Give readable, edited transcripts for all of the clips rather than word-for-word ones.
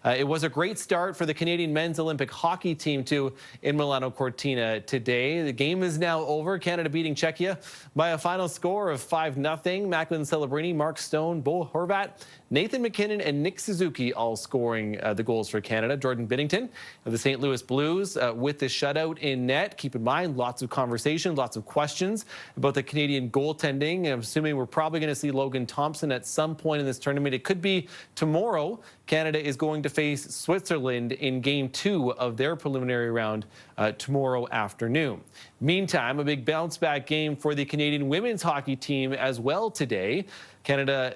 It was a great start for the Canadian men's Olympic hockey team, too, in Milano Cortina today. The game is now over. Canada beating Czechia by a final score of 5-0. Macklin Celebrini, Mark Stone, Bo Horvat, Nathan McKinnon, and Nick Suzuki all scoring the goals for Canada. Jordan Binnington of the St. Louis Blues with the shutout in net. Keep in mind, lots of conversation, lots of questions about the Canadian goaltending. I'm assuming we're probably going to see Logan Thompson at some point in this tournament. It could be tomorrow. Canada is going to face Switzerland in Game 2 of their preliminary round tomorrow afternoon. Meantime, a big bounce-back game for the Canadian women's hockey team as well today. Canada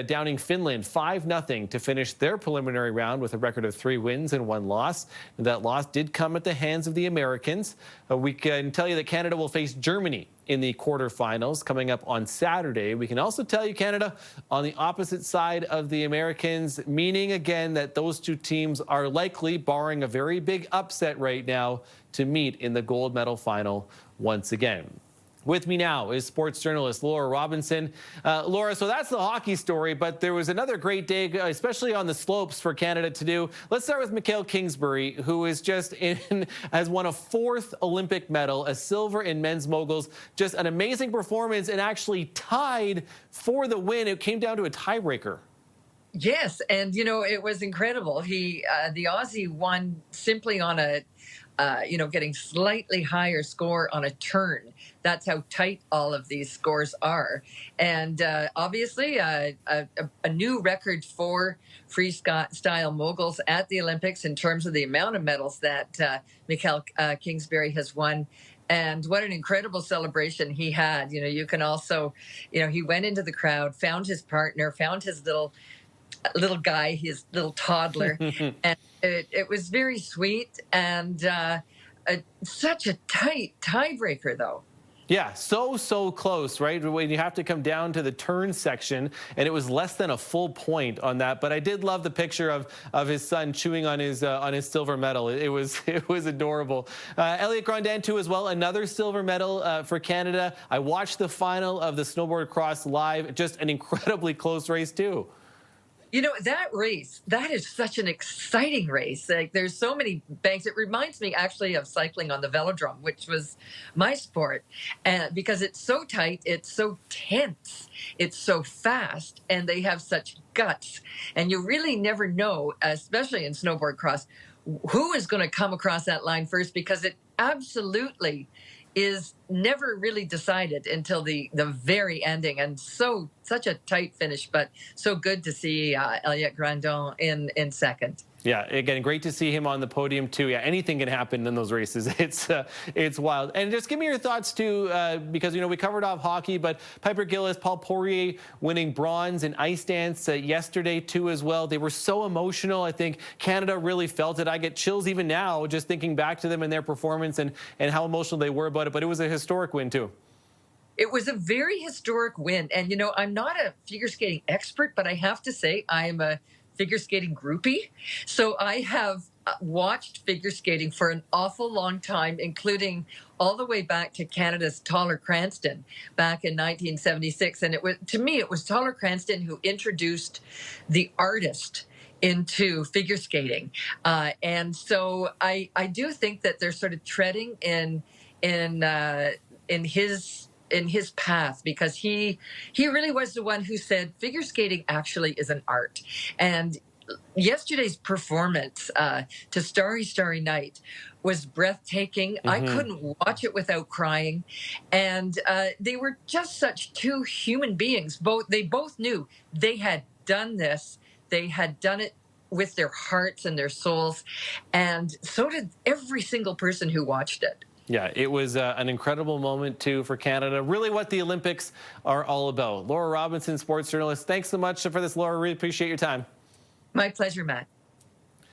downing Finland 5-0 to finish their preliminary round with a record of 3 wins and 1 loss. That loss did come at the hands of the Americans. We can tell you that Canada will face Germany in the quarterfinals coming up on Saturday. We can also tell you Canada on the opposite side of the Americans, meaning again that those two teams are likely, barring a very big upset right now, to meet in the gold medal final once again. With me now is sports journalist Laura Robinson. Laura, so that's the hockey story, but there was another great day, especially on the slopes for Canada to do. Let's start with Mikhail Kingsbury, who is has won a 4th Olympic medal, a silver in men's moguls. Just an amazing performance and actually tied for the win. It came down to a tiebreaker. Yes, and it was incredible. The Aussie won simply on a getting slightly higher score on a turn. That's how tight all of these scores are. And obviously a new record for freestyle moguls at the Olympics in terms of the amount of medals that Mikhail Kingsbury has won. And what an incredible celebration he had. You can also, he went into the crowd, found his partner, found his little guy, his little toddler, and it was very sweet and such a tight tiebreaker, though. Yeah, so close, right? When you have to come down to the turn section, and it was less than a full point on that. But I did love the picture of his son chewing on his silver medal. It was adorable. Elliot Grondin too as well, another silver medal for Canada. I watched the final of the snowboard cross live. Just an incredibly close race too. That race, that is such an exciting race. Like, there's so many banks. It reminds me actually of cycling on the velodrome, which was my sport, because it's so tight, it's so tense, it's so fast, and they have such guts. And you really never know, especially in snowboard cross, who is going to come across that line first, because it absolutely is never really decided until the very ending, and such a tight finish, but so good to see Elliot Grondin in second. Yeah, again, great to see him on the podium too. Yeah, anything can happen in those races. It's wild. And just give me your thoughts too, because we covered off hockey, but Piper Gillis, Paul Poirier winning bronze in ice dance yesterday too as well. They were so emotional. I think Canada really felt it. I get chills even now just thinking back to them and their performance and how emotional they were about it. But it was a historic win too. It was a very historic win. And I'm not a figure skating expert, but I have to say I am a figure skating groupie. So I have watched figure skating for an awful long time, including all the way back to Canada's Taller Cranston back in 1976. And to me, it was Taller Cranston who introduced the artist into figure skating. And so I do think that they're sort of treading in his path, because he really was the one who said figure skating actually is an art. And yesterday's performance to Starry Night was breathtaking. I couldn't watch it without crying. And they were just such two human beings. They both knew they had done this. They had done it with their hearts and their souls. And so did every single person who watched it. Yeah, it was an incredible moment, too, for Canada. Really what the Olympics are all about. Laura Robinson, sports journalist, thanks so much for this, Laura. Really appreciate your time. My pleasure, Matt.